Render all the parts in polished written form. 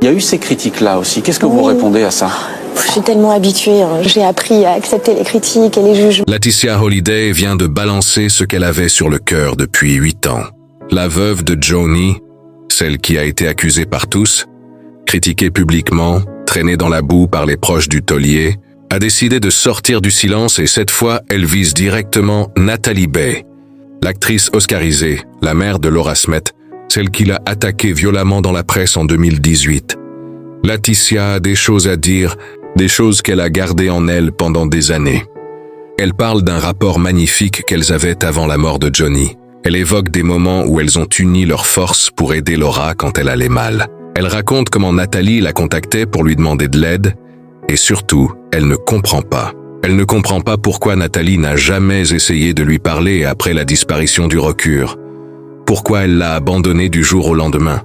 Il y a eu ces critiques-là aussi. Qu'est-ce que vous répondez à ça? Je suis tellement habituée, j'ai appris à accepter les critiques et les jugements. Laetitia Holliday vient de balancer ce qu'elle avait sur le cœur depuis 8 ans. La veuve de Johnny, celle qui a été accusée par tous, critiquée publiquement, traînée dans la boue par les proches du taulier, a décidé de sortir du silence et cette fois, elle vise directement Natalie Bay, l'actrice oscarisée, la mère de Laura Smet, celle qui l'a attaquée violemment dans la presse en 2018. Laetitia a des choses à dire, des choses qu'elle a gardées en elle pendant des années. Elle parle d'un rapport magnifique qu'elles avaient avant la mort de Johnny. Elle évoque des moments où elles ont uni leurs forces pour aider Laura quand elle allait mal. Elle raconte comment Natalie la contactait pour lui demander de l'aide, et surtout, elle ne comprend pas. Elle ne comprend pas pourquoi Natalie n'a jamais essayé de lui parler après la disparition du Rocure. Pourquoi elle l'a abandonné du jour au lendemain.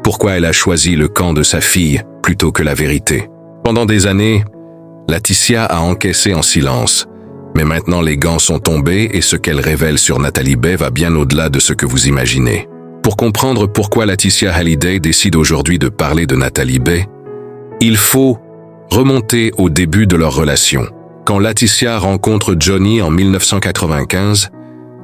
Pourquoi elle a choisi le camp de sa fille plutôt que la vérité. Pendant des années, Laetitia a encaissé en silence. Mais maintenant les gants sont tombés et ce qu'elle révèle sur Natalie Bay va bien au-delà de ce que vous imaginez. Pour comprendre pourquoi Laetitia Holliday décide aujourd'hui de parler de Natalie Bay, il faut remonter au début de leur relation. Quand Laetitia rencontre Johnny en 1995,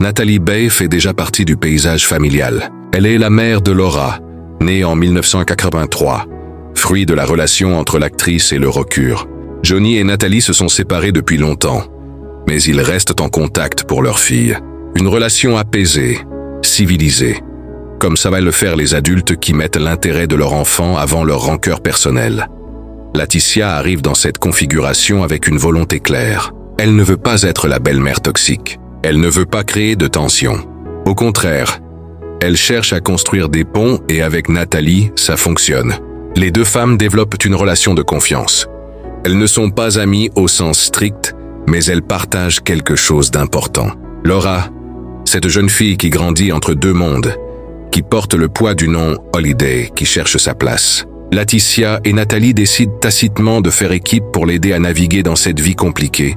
Natalie Bay fait déjà partie du paysage familial. Elle est la mère de Laura, née en 1983, fruit de la relation entre l'actrice et le Rocure. Johnny et Natalie se sont séparés depuis longtemps, mais ils restent en contact pour leur fille. Une relation apaisée, civilisée, comme ça va le faire les adultes qui mettent l'intérêt de leur enfant avant leur rancœur personnelle. Laetitia arrive dans cette configuration avec une volonté claire. Elle ne veut pas être la belle-mère toxique. Elle ne veut pas créer de tension. Au contraire, elle cherche à construire des ponts et avec Natalie, ça fonctionne. Les deux femmes développent une relation de confiance. Elles ne sont pas amies au sens strict, mais elles partagent quelque chose d'important. Laura, cette jeune fille qui grandit entre deux mondes, qui porte le poids du nom Holliday, qui cherche sa place. Laetitia et Natalie décident tacitement de faire équipe pour l'aider à naviguer dans cette vie compliquée.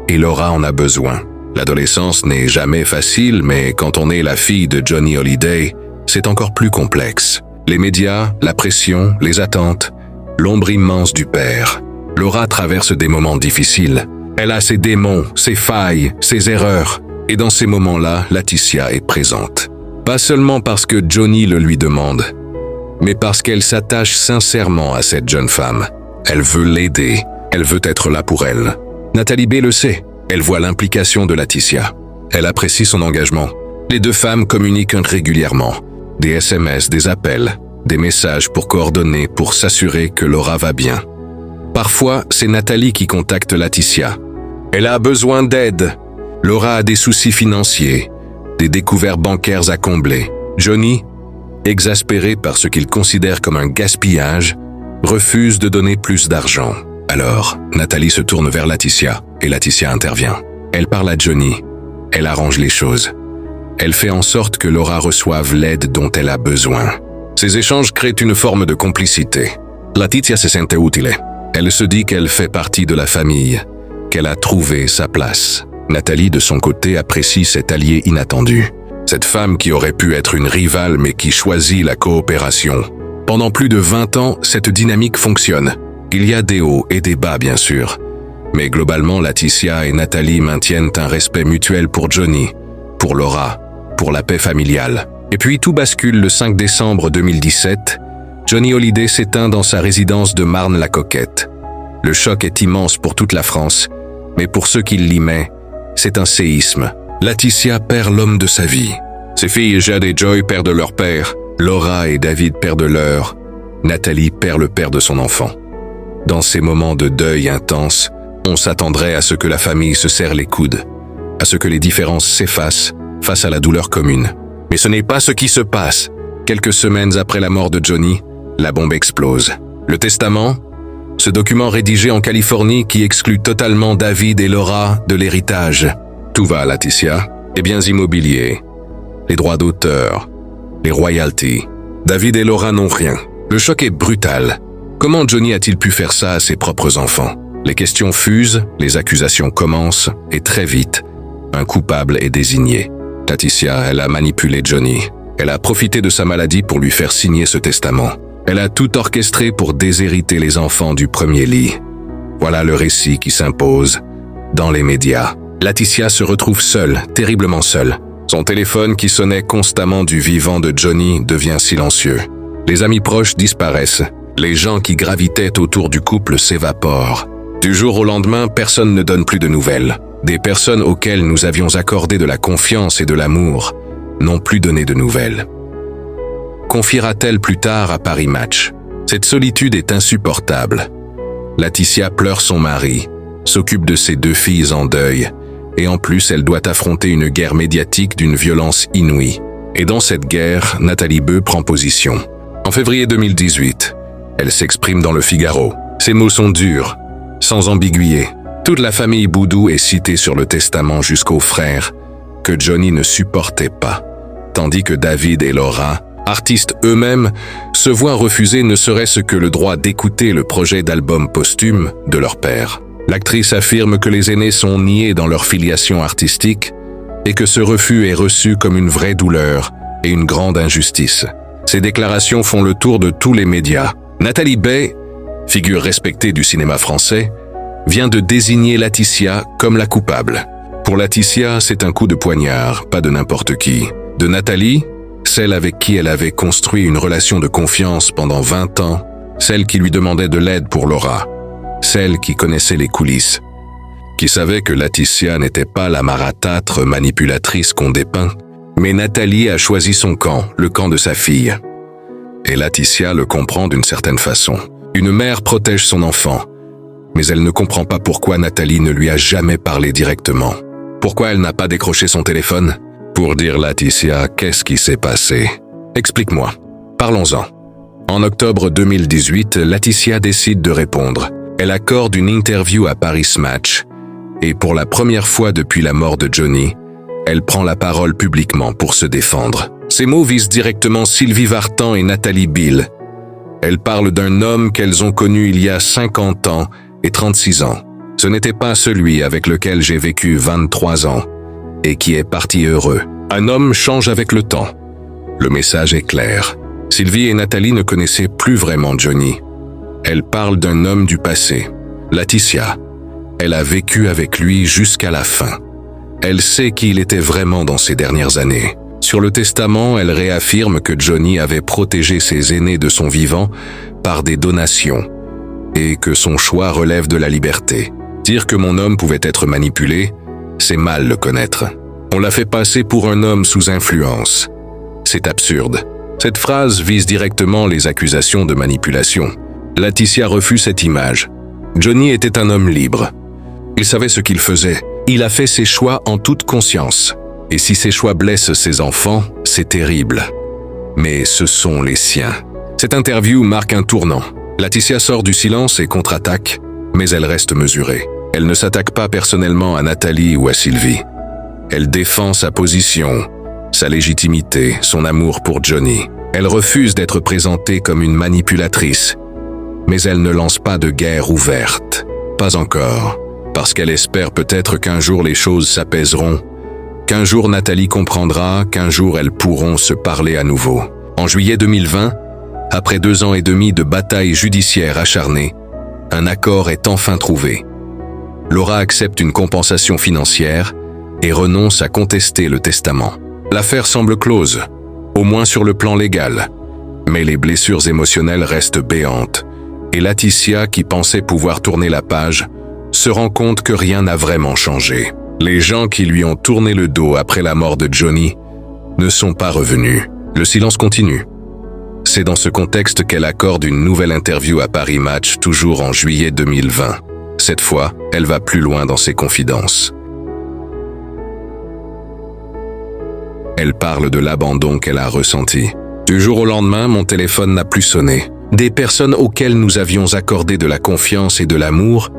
Et Laura en a besoin. L'adolescence n'est jamais facile, mais quand on est la fille de Johnny Holliday, c'est encore plus complexe. Les médias, la pression, les attentes, l'ombre immense du père. Laura traverse des moments difficiles. Elle a ses démons, ses failles, ses erreurs. Et dans ces moments-là, Laetitia est présente. Pas seulement parce que Johnny le lui demande, mais parce qu'elle s'attache sincèrement à cette jeune femme. Elle veut l'aider, elle veut être là pour elle. Natalie Bay le sait, elle voit l'implication de Laetitia. Elle apprécie son engagement. Les deux femmes communiquent régulièrement. Des SMS, des appels, des messages pour coordonner, pour s'assurer que Laura va bien. Parfois, c'est Natalie qui contacte Laetitia. Elle a besoin d'aide. Laura a des soucis financiers, des découvertes bancaires à combler. Johnny, exaspéré par ce qu'il considère comme un gaspillage, refuse de donner plus d'argent. Alors, Natalie se tourne vers Laetitia et Laetitia intervient. Elle parle à Johnny. Elle arrange les choses. Elle fait en sorte que Laura reçoive l'aide dont elle a besoin. Ces échanges créent une forme de complicité. Laetitia se sente utile. Elle se dit qu'elle fait partie de la famille, qu'elle a trouvé sa place. Natalie, de son côté, apprécie cet allié inattendu. Cette femme qui aurait pu être une rivale mais qui choisit la coopération. Pendant plus de 20 ans, cette dynamique fonctionne. Il y a des hauts et des bas, bien sûr. Mais globalement, Laetitia et Natalie maintiennent un respect mutuel pour Johnny, pour Laura, pour la paix familiale. Et puis tout bascule le 5 décembre 2017. Johnny Holliday s'éteint dans sa résidence de Marne-la-Coquette. Le choc est immense pour toute la France, mais pour ceux qui l'y mettent, c'est un séisme. Laetitia perd l'homme de sa vie. Ses filles Jade et Joy perdent leur père. Laura et David perdent leur. Natalie perd le père de son enfant. Dans ces moments de deuil intense, on s'attendrait à ce que la famille se serre les coudes, à ce que les différences s'effacent face à la douleur commune. Mais ce n'est pas ce qui se passe. Quelques semaines après la mort de Johnny, la bombe explose. Le testament, ce document rédigé en Californie qui exclut totalement David et Laura de l'héritage. Tout va à Laetitia, les biens immobiliers, les droits d'auteur, les royalties. David et Laura n'ont rien. Le choc est brutal. Comment Johnny a-t-il pu faire ça à ses propres enfants? Les questions fusent, les accusations commencent, et très vite, un coupable est désigné. Laetitia, elle a manipulé Johnny. Elle a profité de sa maladie pour lui faire signer ce testament. Elle a tout orchestré pour déshériter les enfants du premier lit. Voilà le récit qui s'impose dans les médias. Laetitia se retrouve seule, terriblement seule. Son téléphone qui sonnait constamment du vivant de Johnny devient silencieux. Les amis proches disparaissent. Les gens qui gravitaient autour du couple s'évaporent. Du jour au lendemain, personne ne donne plus de nouvelles. Des personnes auxquelles nous avions accordé de la confiance et de l'amour n'ont plus donné de nouvelles. Confiera-t-elle plus tard à Paris Match? Cette solitude est insupportable. Laetitia pleure son mari, s'occupe de ses 2 filles en deuil, et en plus elle doit affronter une guerre médiatique d'une violence inouïe. Et dans cette guerre, Nathalie Beu prend position. En février 2018, elle s'exprime dans Le Figaro. Ses mots sont durs, sans ambiguïté. Toute la famille Boudou est citée sur le testament jusqu'aux frères, que Johnny ne supportait pas, tandis que David et Laura, artistes eux-mêmes, se voient refuser ne serait-ce que le droit d'écouter le projet d'album posthume de leur père. L'actrice affirme que les aînés sont niés dans leur filiation artistique et que ce refus est reçu comme une vraie douleur et une grande injustice. Ces déclarations font le tour de tous les médias. Nathalie Bey, figure respectée du cinéma français, vient de désigner Laetitia comme la coupable. Pour Laetitia, c'est un coup de poignard, pas de n'importe qui. De Nathalie, celle avec qui elle avait construit une relation de confiance pendant 20 ans, celle qui lui demandait de l'aide pour Laura, celle qui connaissait les coulisses, qui savait que Laetitia n'était pas la marâtre manipulatrice qu'on dépeint, mais Nathalie a choisi son camp, le camp de sa fille. Et Laetitia le comprend d'une certaine façon. Une mère protège son enfant, mais elle ne comprend pas pourquoi Nathalie ne lui a jamais parlé directement. Pourquoi elle n'a pas décroché son téléphone? Pour dire Laetitia, qu'est-ce qui s'est passé? Explique-moi. Parlons-en. En octobre 2018, Laetitia décide de répondre. Elle accorde une interview à Paris Match, et pour la première fois depuis la mort de Johnny, elle prend la parole publiquement pour se défendre. Ces mots visent directement Sylvie Vartan et Nathalie Bill. Elles parlent d'un homme qu'elles ont connu il y a 50 ans et 36 ans. Ce n'était pas celui avec lequel j'ai vécu 23 ans et qui est parti heureux. Un homme change avec le temps. Le message est clair. Sylvie et Nathalie ne connaissaient plus vraiment Johnny. Elles parlent d'un homme du passé, Laetitia. Elle a vécu avec lui jusqu'à la fin. Elle sait qui il était vraiment dans ces dernières années. Sur le testament, elle réaffirme que Johnny avait protégé ses aînés de son vivant par des donations et que son choix relève de la liberté. Dire que mon homme pouvait être manipulé, c'est mal le connaître. On l'a fait passer pour un homme sous influence. C'est absurde. Cette phrase vise directement les accusations de manipulation. Laetitia refuse cette image. Johnny était un homme libre. Il savait ce qu'il faisait. Il a fait ses choix en toute conscience. Et si ses choix blessent ses enfants, c'est terrible. Mais ce sont les siens. Cette interview marque un tournant. Laetitia sort du silence et contre-attaque, mais elle reste mesurée. Elle ne s'attaque pas personnellement à Nathalie ou à Sylvie. Elle défend sa position, sa légitimité, son amour pour Johnny. Elle refuse d'être présentée comme une manipulatrice, mais elle ne lance pas de guerre ouverte. Pas encore, parce qu'elle espère peut-être qu'un jour les choses s'apaiseront, qu'un jour Nathalie comprendra, qu'un jour elles pourront se parler à nouveau. En juillet 2020, après 2 ans et demi de bataille judiciaire acharnée, un accord est enfin trouvé. Laura accepte une compensation financière et renonce à contester le testament. L'affaire semble close, au moins sur le plan légal, mais les blessures émotionnelles restent béantes, et Laetitia, qui pensait pouvoir tourner la page, se rend compte que rien n'a vraiment changé. Les gens qui lui ont tourné le dos après la mort de Johnny ne sont pas revenus. Le silence continue. C'est dans ce contexte qu'elle accorde une nouvelle interview à Paris Match, toujours en juillet 2020. Cette fois, elle va plus loin dans ses confidences. Elle parle de l'abandon qu'elle a ressenti. Du jour au lendemain, mon téléphone n'a plus sonné. Des personnes auxquelles nous avions accordé de la confiance et de l'amour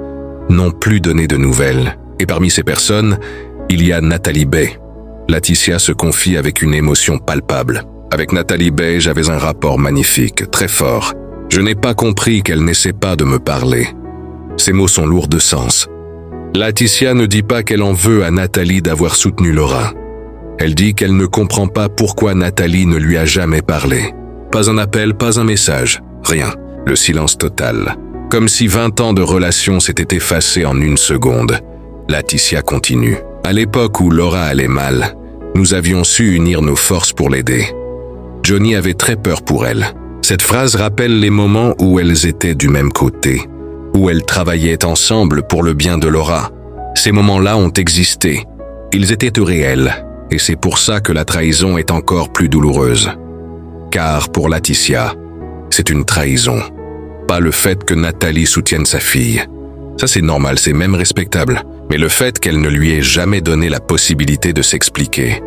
n'ont plus donné de nouvelles. Et parmi ces personnes, il y a Nathalie Bey. Laetitia se confie avec une émotion palpable. Avec Nathalie Bey, j'avais un rapport magnifique, très fort. Je n'ai pas compris qu'elle n'essaie pas de me parler. Ces mots sont lourds de sens. Laetitia ne dit pas qu'elle en veut à Nathalie d'avoir soutenu Laura. Elle dit qu'elle ne comprend pas pourquoi Nathalie ne lui a jamais parlé. Pas un appel, pas un message, Rien. Le silence total. Comme si 20 ans de relation s'étaient effacés en une seconde. Laetitia continue. À l'époque où Laura allait mal, nous avions su unir nos forces pour l'aider. Johnny avait très peur pour elle. Cette phrase rappelle les moments où elles étaient du même côté, où elles travaillaient ensemble pour le bien de Laura. Ces moments-là ont existé. Ils étaient réels, et c'est pour ça que la trahison est encore plus douloureuse. Car pour Laetitia, c'est une trahison. Pas le fait que Nathalie soutienne sa fille. Ça c'est normal, c'est même respectable. Mais le fait qu'elle ne lui ait jamais donné la possibilité de s'expliquer.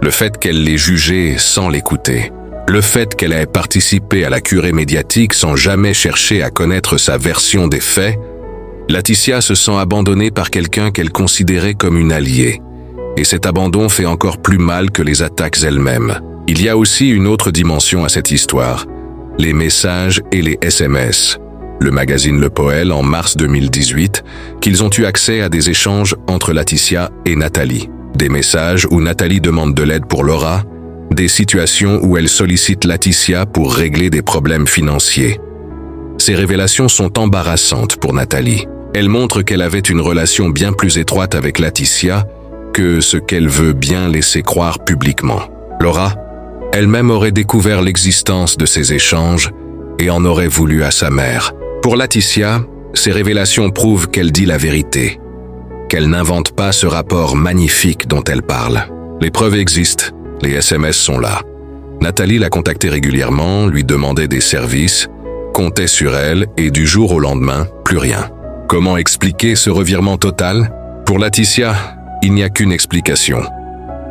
Le fait qu'elle l'ait jugé sans l'écouter. Le fait qu'elle ait participé à la curée médiatique sans jamais chercher à connaître sa version des faits. Laetitia se sent abandonnée par quelqu'un qu'elle considérait comme une alliée. Et cet abandon fait encore plus mal que les attaques elles-mêmes. Il y a aussi une autre dimension à cette histoire. Les messages et les SMS. Le magazine Le Poël, en mars 2018, qu'ils ont eu accès à des échanges entre Laetitia et Nathalie. Des messages où Nathalie demande de l'aide pour Laura, des situations où elle sollicite Laetitia pour régler des problèmes financiers. Ces révélations sont embarrassantes pour Nathalie. Elles montrent qu'elle avait une relation bien plus étroite avec Laetitia que ce qu'elle veut bien laisser croire publiquement. Laura, elle-même aurait découvert l'existence de ces échanges et en aurait voulu à sa mère. Pour Laetitia, ces révélations prouvent qu'elle dit la vérité, qu'elle n'invente pas ce rapport magnifique dont elle parle. Les preuves existent, les SMS sont là. Nathalie l'a contactée régulièrement, lui demandait des services, comptait sur elle et du jour au lendemain, plus rien. Comment expliquer ce revirement total? Pour Laetitia, il n'y a qu'une explication.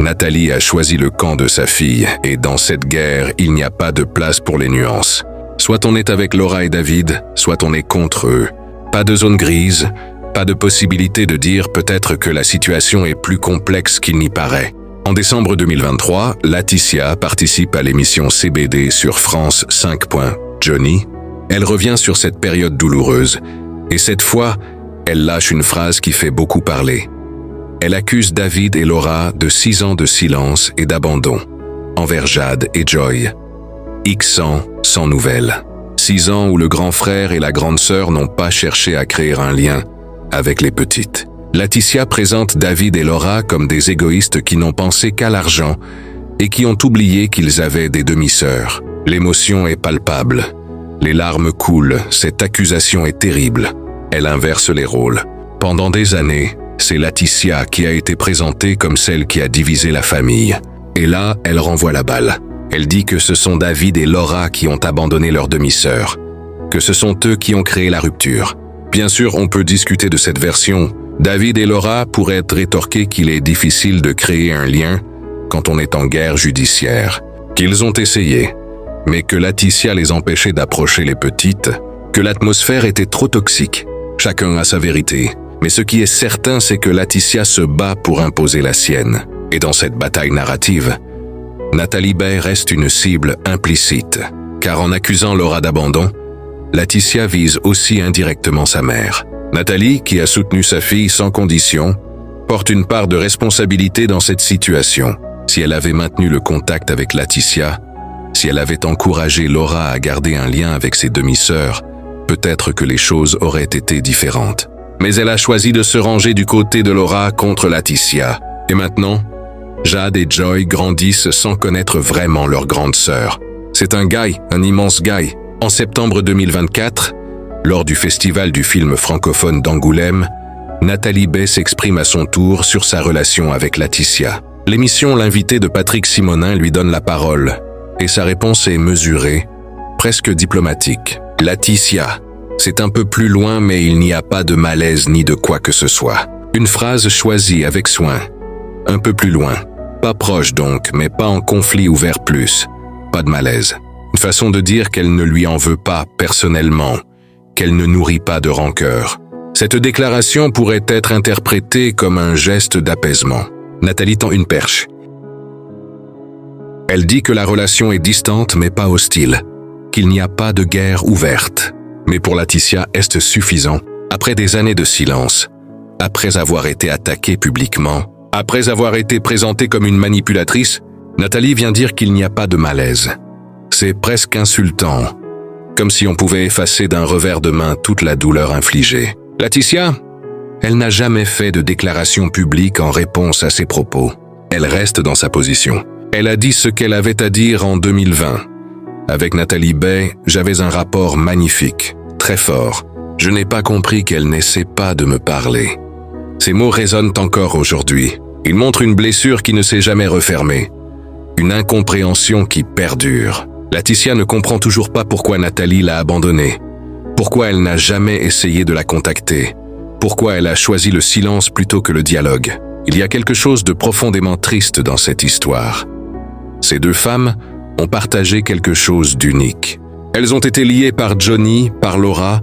Nathalie a choisi le camp de sa fille et dans cette guerre, il n'y a pas de place pour les nuances. Soit on est avec Laura et David, soit on est contre eux. Pas de zone grise, pas de possibilité de dire peut-être que la situation est plus complexe qu'il n'y paraît. En décembre 2023, Laetitia participe à l'émission CBD sur France 5. Johnny. Elle revient sur cette période douloureuse et cette fois, elle lâche une phrase qui fait beaucoup parler. Elle accuse David et Laura de 6 ans de silence et d'abandon envers Jade et Joy. X ans sans nouvelles. 6 ans où le grand frère et la grande sœur n'ont pas cherché à créer un lien avec les petites. Laetitia présente David et Laura comme des égoïstes qui n'ont pensé qu'à l'argent et qui ont oublié qu'ils avaient des demi-sœurs. L'émotion est palpable. Les larmes coulent, cette accusation est terrible. Elle inverse les rôles. Pendant des années, c'est Laetitia qui a été présentée comme celle qui a divisé la famille. Et là, elle renvoie la balle. Elle dit que ce sont David et Laura qui ont abandonné leur demi-sœur, que ce sont eux qui ont créé la rupture. Bien sûr, on peut discuter de cette version. David et Laura pourraient rétorquer qu'il est difficile de créer un lien quand on est en guerre judiciaire, qu'ils ont essayé, mais que Laetitia les empêchait d'approcher les petites, que l'atmosphère était trop toxique. Chacun a sa vérité. Mais ce qui est certain, c'est que Laetitia se bat pour imposer la sienne. Et dans cette bataille narrative, Nathalie Bay reste une cible implicite, car en accusant Laura d'abandon, Laetitia vise aussi indirectement sa mère. Nathalie, qui a soutenu sa fille sans condition, porte une part de responsabilité dans cette situation. Si elle avait maintenu le contact avec Laetitia, si elle avait encouragé Laura à garder un lien avec ses demi-sœurs, peut-être que les choses auraient été différentes. Mais elle a choisi de se ranger du côté de Laura contre Laetitia. Et maintenant, Jade et Joy grandissent sans connaître vraiment leur grande sœur. C'est un guy, un immense guy. En septembre 2024, lors du festival du film francophone d'Angoulême, Nathalie Bay s'exprime à son tour sur sa relation avec Laetitia. L'émission L'invité de Patrick Simonin lui donne la parole, et sa réponse est mesurée, presque diplomatique. Laetitia, c'est un peu plus loin, mais il n'y a pas de malaise ni de quoi que ce soit. Une phrase choisie avec soin. Un peu plus loin. Pas proche donc, mais pas en conflit ouvert plus. Pas de malaise. Une façon de dire qu'elle ne lui en veut pas personnellement, qu'elle ne nourrit pas de rancœur. Cette déclaration pourrait être interprétée comme un geste d'apaisement. Nathalie tend une perche. Elle dit que la relation est distante mais pas hostile, qu'il n'y a pas de guerre ouverte. Mais pour Laetitia, est-ce suffisant? Après des années de silence, après avoir été attaquée publiquement, après avoir été présentée comme une manipulatrice, Nathalie vient dire qu'il n'y a pas de malaise. C'est presque insultant, comme si on pouvait effacer d'un revers de main toute la douleur infligée. Laetitia, elle n'a jamais fait de déclaration publique en réponse à ses propos. Elle reste dans sa position. Elle a dit ce qu'elle avait à dire en 2020. Avec Nathalie Baye, j'avais un rapport magnifique, très fort. Je n'ai pas compris qu'elle n'essaie pas de me parler. Ces mots résonnent encore aujourd'hui. Ils montrent une blessure qui ne s'est jamais refermée. Une incompréhension qui perdure. Laetitia ne comprend toujours pas pourquoi Nathalie l'a abandonnée. Pourquoi elle n'a jamais essayé de la contacter. Pourquoi elle a choisi le silence plutôt que le dialogue. Il y a quelque chose de profondément triste dans cette histoire. Ces deux femmes ont partagé quelque chose d'unique. Elles ont été liées par Johnny, par Laura,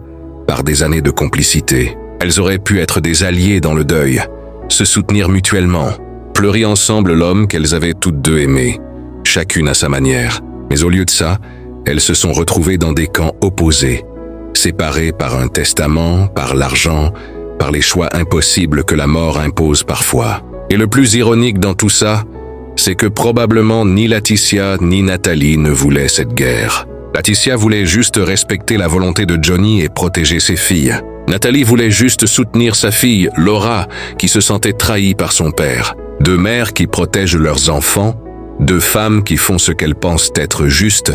par des années de complicité. Elles auraient pu être des alliées dans le deuil, se soutenir mutuellement, pleurer ensemble l'homme qu'elles avaient toutes deux aimé, chacune à sa manière. Mais au lieu de ça, elles se sont retrouvées dans des camps opposés, séparées par un testament, par l'argent, par les choix impossibles que la mort impose parfois. Et le plus ironique dans tout ça, c'est que probablement ni Laetitia ni Nathalie ne voulaient cette guerre. Laetitia voulait juste respecter la volonté de Johnny et protéger ses filles. Nathalie voulait juste soutenir sa fille, Laura, qui se sentait trahie par son père. Deux mères qui protègent leurs enfants, deux femmes qui font ce qu'elles pensent être juste,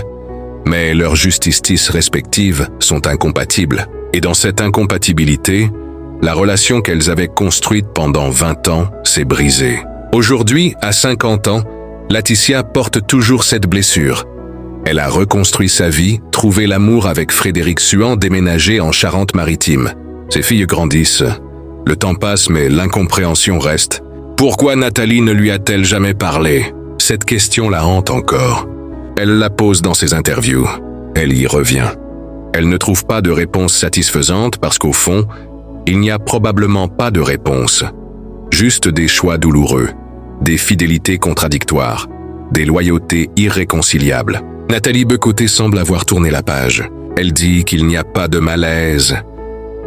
mais leurs justices respectives sont incompatibles. Et dans cette incompatibilité, la relation qu'elles avaient construite pendant 20 ans s'est brisée. Aujourd'hui, à 50 ans, Laetitia porte toujours cette blessure. Elle a reconstruit sa vie, trouvé l'amour avec Frédéric Suan, déménagé en Charente-Maritime. Ses filles grandissent. Le temps passe, mais l'incompréhension reste. Pourquoi Nathalie ne lui a-t-elle jamais parlé? Cette question la hante encore. Elle la pose dans ses interviews. Elle y revient. Elle ne trouve pas de réponse satisfaisante parce qu'au fond, il n'y a probablement pas de réponse. Juste des choix douloureux, des fidélités contradictoires, des loyautés irréconciliables. Nathalie Becoté semble avoir tourné la page. Elle dit qu'il n'y a pas de malaise,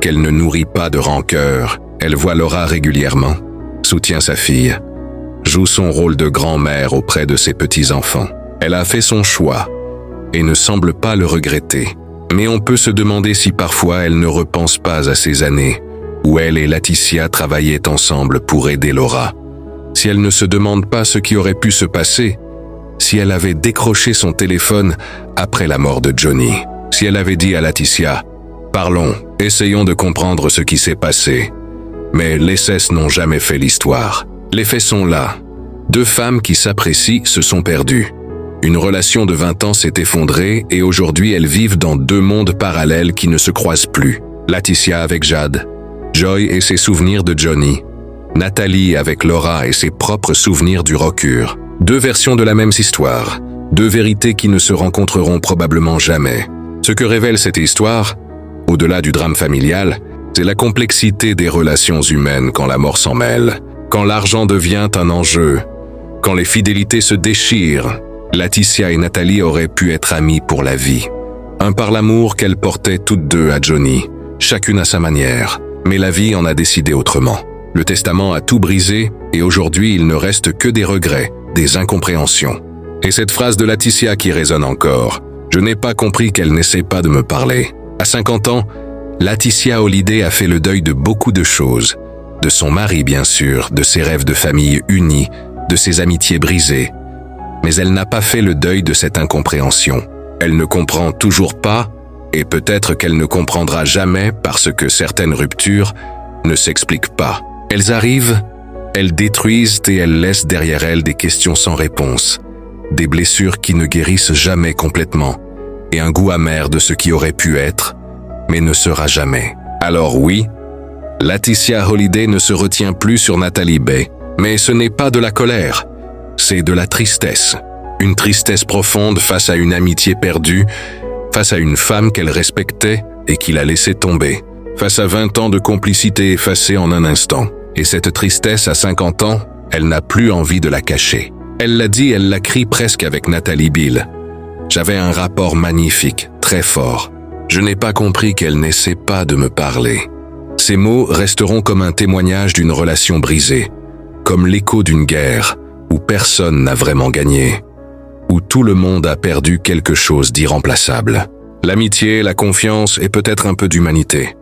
qu'elle ne nourrit pas de rancœur. Elle voit Laura régulièrement, soutient sa fille, joue son rôle de grand-mère auprès de ses petits-enfants. Elle a fait son choix et ne semble pas le regretter. Mais on peut se demander si parfois elle ne repense pas à ces années où elle et Laetitia travaillaient ensemble pour aider Laura. Si elle ne se demande pas ce qui aurait pu se passer, si elle avait décroché son téléphone après la mort de Johnny, si elle avait dit à Laetitia « Parlons, essayons de comprendre ce qui s'est passé ». Mais les cesses n'ont jamais fait l'histoire. Les faits sont là. Deux femmes qui s'apprécient se sont perdues. Une relation de 20 ans s'est effondrée et aujourd'hui elles vivent dans deux mondes parallèles qui ne se croisent plus. Laetitia avec Jade, Joy et ses souvenirs de Johnny, Nathalie avec Laura et ses propres souvenirs du Rocure. Deux versions de la même histoire, deux vérités qui ne se rencontreront probablement jamais. Ce que révèle cette histoire, au-delà du drame familial, c'est la complexité des relations humaines quand la mort s'en mêle, quand l'argent devient un enjeu, quand les fidélités se déchirent. Laetitia et Nathalie auraient pu être amies pour la vie. Un par l'amour qu'elles portaient toutes deux à Johnny, chacune à sa manière. Mais la vie en a décidé autrement. Le testament a tout brisé et aujourd'hui il ne reste que des regrets, des incompréhensions. Et cette phrase de Laetitia qui résonne encore. Je n'ai pas compris qu'elle n'essaie pas de me parler. À 50 ans, Laetitia Hallyday a fait le deuil de beaucoup de choses. De son mari bien sûr, de ses rêves de famille unis, de ses amitiés brisées. Mais elle n'a pas fait le deuil de cette incompréhension. Elle ne comprend toujours pas, et peut-être qu'elle ne comprendra jamais parce que certaines ruptures ne s'expliquent pas. Elles arrivent, elles détruisent et elles laissent derrière elles des questions sans réponse, des blessures qui ne guérissent jamais complètement, et un goût amer de ce qui aurait pu être, mais ne sera jamais. Alors oui, Laetitia Hallyday ne se retient plus sur Nathalie Baye, mais ce n'est pas de la colère, c'est de la tristesse. Une tristesse profonde face à une amitié perdue, face à une femme qu'elle respectait et qui l'a laissée tomber, face à 20 ans de complicité effacée en un instant. Et cette tristesse à 50 ans, elle n'a plus envie de la cacher. Elle l'a dit, elle l'a crié presque avec Nathalie Bill. J'avais un rapport magnifique, très fort. Je n'ai pas compris qu'elle n'essaie pas de me parler. Ces mots resteront comme un témoignage d'une relation brisée, comme l'écho d'une guerre où personne n'a vraiment gagné, où tout le monde a perdu quelque chose d'irremplaçable. L'amitié, la confiance et peut-être un peu d'humanité.